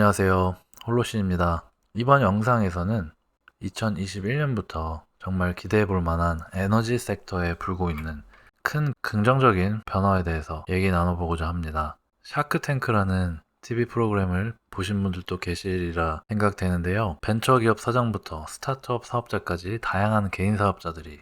안녕하세요. 홀로신입니다. 이번 영상에서는 2021년부터 정말 기대해 볼 만한 에너지 섹터에 불고 있는 큰 긍정적인 변화에 대해서 얘기 나눠보고자 합니다. 샤크탱크라는 TV 프로그램을 보신 분들도 계시리라 생각되는데요. 벤처기업 사장부터 스타트업 사업자까지 다양한 개인 사업자들이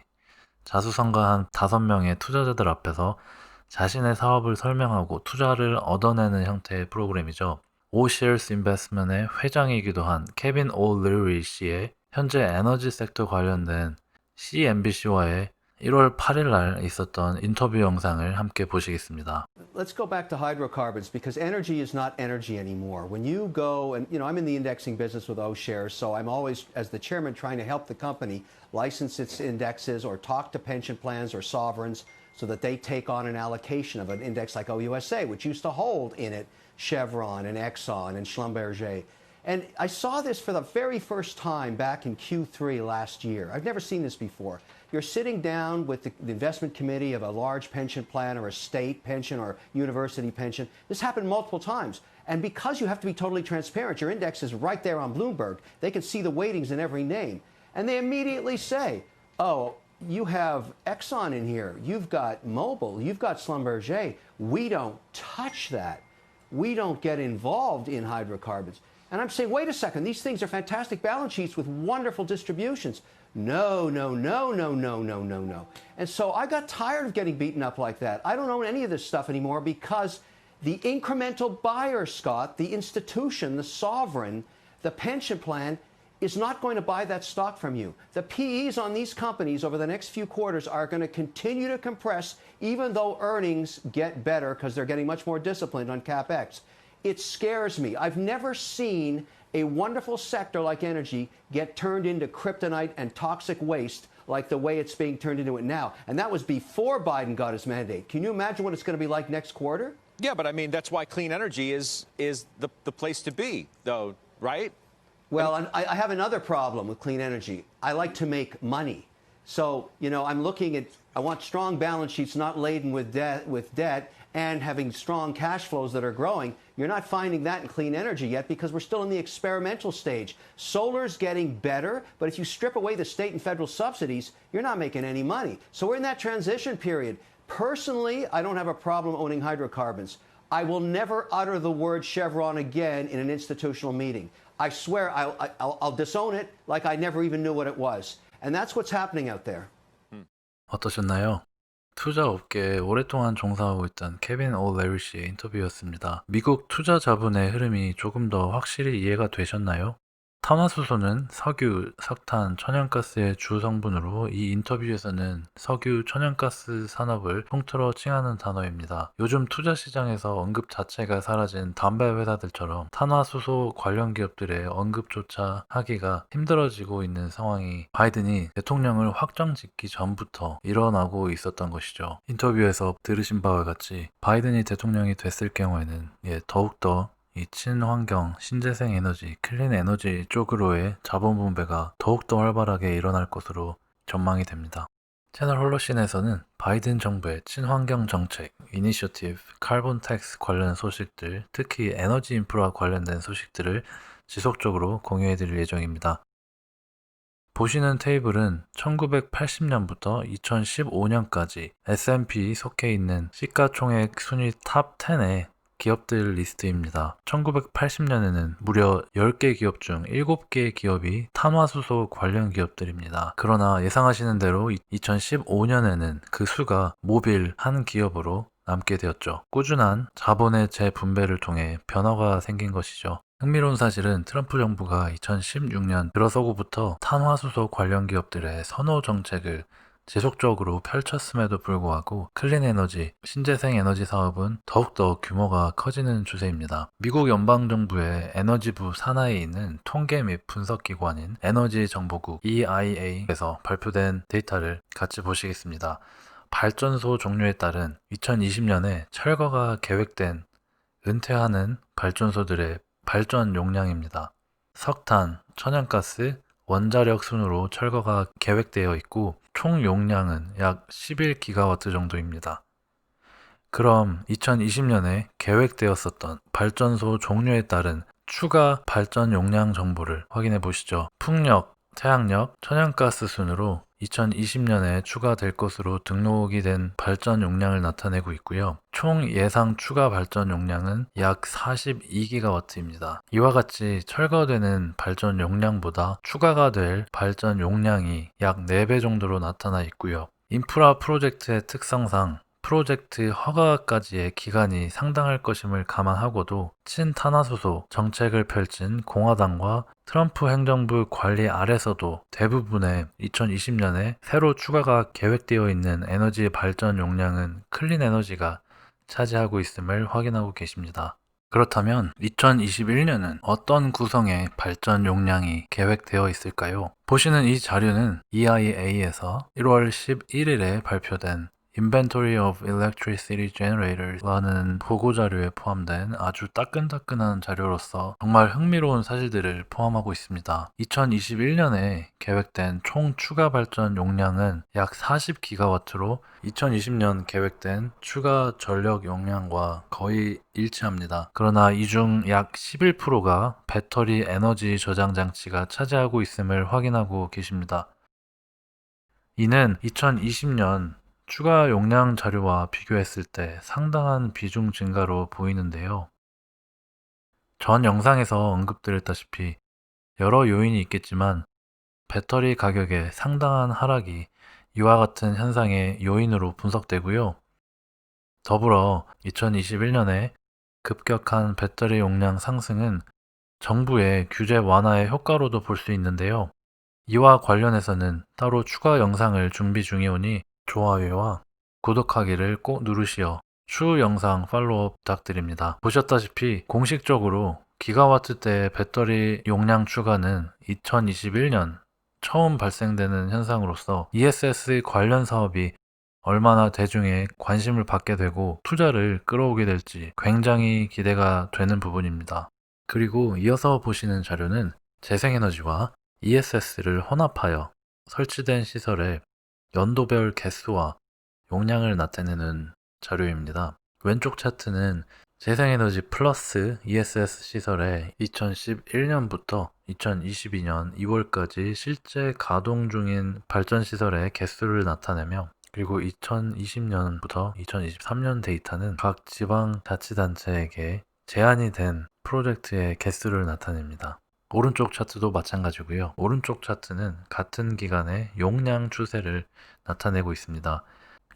자수성가한 5명의 투자자들 앞에서 자신의 사업을 설명하고 투자를 얻어내는 형태의 프로그램이죠. 오시얼스 인베스트먼트의 회장이기도 한 케빈 오'리리 씨의 현재 에너지 섹터 관련된 CNBC와의 1월 8일 날 있었던 인터뷰 영상을 함께 보시겠습니다. Let's go back to hydrocarbons because energy is not energy anymore. When you go and, I'm in the indexing business with O-Shares, so I'm always, as the chairman, trying to help the company license its indexes or talk to pension plans or sovereigns so that they take on an allocation of an index like OUSA, which used to hold in it Chevron and Exxon and Schlumberger. And I saw this for the very first time back in Q3 last year. I've never seen this before. You're sitting down with the investment committee of a large pension plan or a state pension or university pension. This happened multiple times. And because you have to be totally transparent, your index is right there on Bloomberg. They can see the weightings in every name. And they immediately say, oh, you have Exxon in here. You've got Mobil. You've got Schlumberger. We don't touch that. We don't get involved in hydrocarbons. And I'm saying, wait a second, these things are fantastic balance sheets with wonderful distributions. No, no, no, no, no, no, no, no. And so I got tired of getting beaten up like that. I don't own any of this stuff anymore because the incremental buyer, Scott, the institution, the sovereign, the pension plan, is not going to buy that stock from you. The PEs on these companies over the next few quarters are going to continue to compress even though earnings get better because they're getting much more disciplined on CapEx. It scares me. I've never seen a wonderful sector like energy get turned into kryptonite and toxic waste like the way it's being turned into it now. And that was before Biden got his mandate. Can you imagine what it's going to be like next quarter? Yeah, but I mean, that's why clean energy is the place to be, though, right? Well, I have another problem with clean energy. I like to make money. So, I'm looking at, I want strong balance sheets not laden with debt and having strong cash flows that are growing. You're not finding that in clean energy yet because we're still in the experimental stage. Solar's getting better, but if you strip away the state and federal subsidies, you're not making any money. So we're in that transition period. Personally, I don't have a problem owning hydrocarbons. I will never utter the word Chevron again in an institutional meeting. I swear I'll disown it like I never even knew what it was. And that's what's happening out there. 어떠셨나요? 투자 업계에 오랫동안 종사하고 있던 케빈 오'레리 씨의 인터뷰였습니다. 미국 투자 자본의 흐름이 조금 더 확실히 이해가 되셨나요? 탄화수소는 석유, 석탄, 천연가스의 주 성분으로 이 인터뷰에서는 석유, 천연가스 산업을 통틀어 칭하는 단어입니다. 요즘 투자 시장에서 언급 자체가 사라진 담배 회사들처럼 탄화수소 관련 기업들의 언급조차 하기가 힘들어지고 있는 상황이 바이든이 대통령을 확정짓기 전부터 일어나고 있었던 것이죠. 인터뷰에서 들으신 바와 같이 바이든이 대통령이 됐을 경우에는 더욱더 이 친환경, 신재생 에너지, 클린 에너지 쪽으로의 자본 분배가 더욱더 활발하게 일어날 것으로 전망이 됩니다. 채널 홀로신에서는 바이든 정부의 친환경 정책, 이니셔티브, 카본 텍스 관련 소식들, 특히 에너지 인프라 관련된 소식들을 지속적으로 공유해 드릴 예정입니다. 보시는 테이블은 1980년부터 2015년까지 S&P 속해 있는 시가총액 순위 탑 10의 기업들 리스트입니다. 1980년에는 무려 10개 기업 중 7개 기업이 탄화수소 관련 기업들입니다. 그러나 예상하시는 대로 2015년에는 그 수가 모빌 한 기업으로 남게 되었죠. 꾸준한 자본의 재분배를 통해 변화가 생긴 것이죠. 흥미로운 사실은 트럼프 정부가 2016년 들어서고부터 탄화수소 관련 기업들의 선호 정책을 지속적으로 펼쳤음에도 불구하고 클린 에너지, 신재생 에너지 사업은 더욱더 규모가 커지는 추세입니다. 미국 연방정부의 에너지부 산하에 있는 통계 및 분석기관인 에너지정보국 EIA에서 발표된 데이터를 같이 보시겠습니다. 발전소 종류에 따른 2020년에 철거가 계획된 은퇴하는 발전소들의 발전 용량입니다. 석탄, 천연가스, 원자력 순으로 철거가 계획되어 있고 총 용량은 약 11기가와트 정도입니다. 그럼 2020년에 계획되었었던 발전소 종류에 따른 추가 발전 용량 정보를 확인해 보시죠. 풍력, 태양력, 천연가스 순으로 2020년에 추가될 것으로 등록이 된 발전 용량을 나타내고 있고요. 총 예상 추가 발전 용량은 약 42GW입니다. 이와 같이 철거되는 발전 용량보다 추가가 될 발전 용량이 약 4배 정도로 나타나 있고요. 인프라 프로젝트의 특성상 프로젝트 허가까지의 기간이 상당할 것임을 감안하고도 친탄화수소 정책을 펼친 공화당과 트럼프 행정부 관리 아래서도 대부분의 2020년에 새로 추가가 계획되어 있는 에너지 발전 용량은 클린 에너지가 차지하고 있음을 확인하고 계십니다. 그렇다면 2021년은 어떤 구성의 발전 용량이 계획되어 있을까요? 보시는 이 자료는 EIA에서 1월 11일에 발표된 Inventory of Electricity Generators라는 보고자료에 포함된 아주 따끈따끈한 자료로서 정말 흥미로운 사실들을 포함하고 있습니다. 2021년에 계획된 총 추가 발전 용량은 약 40GW로 2020년 계획된 추가 전력 용량과 거의 일치합니다. 그러나 이 중 약 11%가 배터리 에너지 저장 장치가 차지하고 있음을 확인하고 계십니다. 이는 2020년 추가 용량 자료와 비교했을 때 상당한 비중 증가로 보이는데요. 전 영상에서 언급드렸다시피 여러 요인이 있겠지만 배터리 가격의 상당한 하락이 이와 같은 현상의 요인으로 분석되고요. 더불어 2021년에 급격한 배터리 용량 상승은 정부의 규제 완화의 효과로도 볼 수 있는데요. 이와 관련해서는 따로 추가 영상을 준비 중이오니 좋아요와 구독하기를 꼭 누르시어 추후 영상 팔로우 부탁드립니다. 보셨다시피 공식적으로 기가와트대의 배터리 용량 추가는 2021년 처음 발생되는 현상으로서 ESS 관련 사업이 얼마나 대중의 관심을 받게 되고 투자를 끌어오게 될지 굉장히 기대가 되는 부분입니다. 그리고 이어서 보시는 자료는 재생에너지와 ESS를 혼합하여 설치된 시설의 연도별 개수와 용량을 나타내는 자료입니다. 왼쪽 차트는 재생에너지 플러스 ESS 시설의 2011년부터 2022년 2월까지 실제 가동 중인 발전 시설의 개수를 나타내며 그리고 2020년부터 2023년 데이터는 각 지방자치단체에게 제한이 된 프로젝트의 개수를 나타냅니다. 오른쪽 차트도 마찬가지고요. 오른쪽 차트는 같은 기간의 용량 추세를 나타내고 있습니다.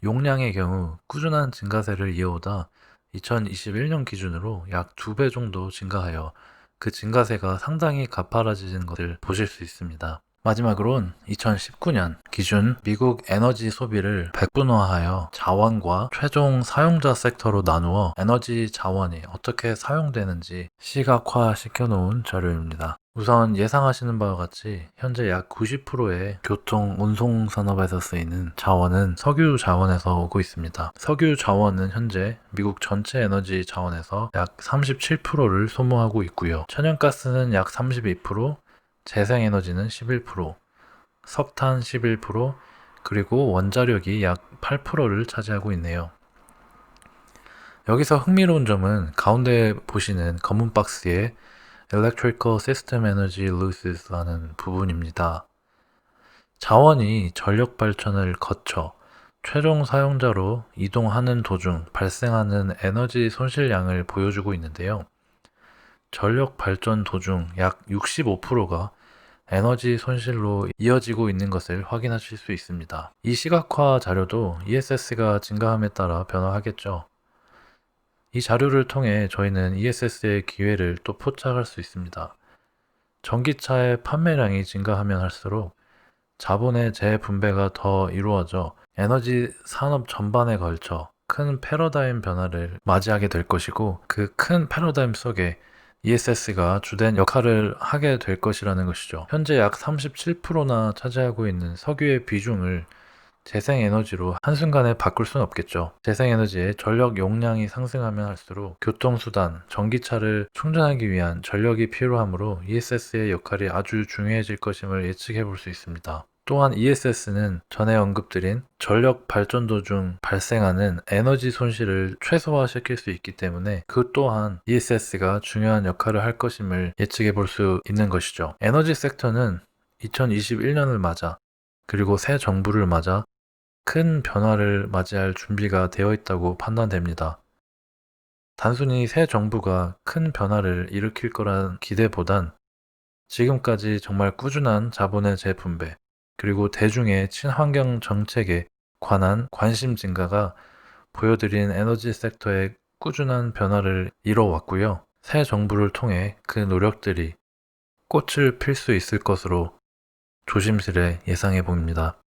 용량의 경우 꾸준한 증가세를 이어오다 2021년 기준으로 약 2배 정도 증가하여 그 증가세가 상당히 가파라지는 것을 보실 수 있습니다. 마지막으론 2019년 기준 미국 에너지 소비를 백분화하여 자원과 최종 사용자 섹터로 나누어 에너지 자원이 어떻게 사용되는지 시각화 시켜놓은 자료입니다. 우선 예상하시는 바와 같이 현재 약 90%의 교통 운송 산업에서 쓰이는 자원은 석유 자원에서 오고 있습니다. 석유 자원은 현재 미국 전체 에너지 자원에서 약 37%를 소모하고 있고요. 천연가스는 약 32%, 재생에너지는 11%, 석탄 11%, 그리고 원자력이 약 8%를 차지하고 있네요. 여기서 흥미로운 점은 가운데 보시는 검은 박스에 Electrical System Energy Losses라는 부분입니다. 자원이 전력 발전을 거쳐 최종 사용자로 이동하는 도중 발생하는 에너지 손실량을 보여주고 있는데요. 전력 발전 도중 약 65%가 에너지 손실로 이어지고 있는 것을 확인하실 수 있습니다. 이 시각화 자료도 ESS가 증가함에 따라 변화하겠죠. 이 자료를 통해 저희는 ESS의 기회를 또 포착할 수 있습니다. 전기차의 판매량이 증가하면 할수록 자본의 재분배가 더 이루어져 에너지 산업 전반에 걸쳐 큰 패러다임 변화를 맞이하게 될 것이고 그 큰 패러다임 속에 ESS가 주된 역할을 하게 될 것이라는 것이죠. 현재 약 37%나 차지하고 있는 석유의 비중을 재생에너지로 한순간에 바꿀 수는 없겠죠. 재생에너지의 전력 용량이 상승하면 할수록 교통수단, 전기차를 충전하기 위한 전력이 필요하므로 ESS의 역할이 아주 중요해질 것임을 예측해 볼 수 있습니다. 또한 ESS는 전에 언급드린 전력 발전도 중 발생하는 에너지 손실을 최소화시킬 수 있기 때문에 그 또한 ESS가 중요한 역할을 할 것임을 예측해 볼 수 있는 것이죠. 에너지 섹터는 2021년을 맞아 그리고 새 정부를 맞아 큰 변화를 맞이할 준비가 되어 있다고 판단됩니다. 단순히 새 정부가 큰 변화를 일으킬 거란 기대보단 지금까지 정말 꾸준한 자본의 재분배, 그리고 대중의 친환경 정책에 관한 관심 증가가 보여드린 에너지 섹터의 꾸준한 변화를 이뤄왔고요. 새 정부를 통해 그 노력들이 꽃을 필 수 있을 것으로 조심스레 예상해 봅니다.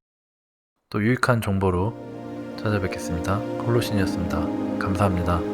또 유익한 정보로 찾아뵙겠습니다. 홀로신이었습니다. 감사합니다.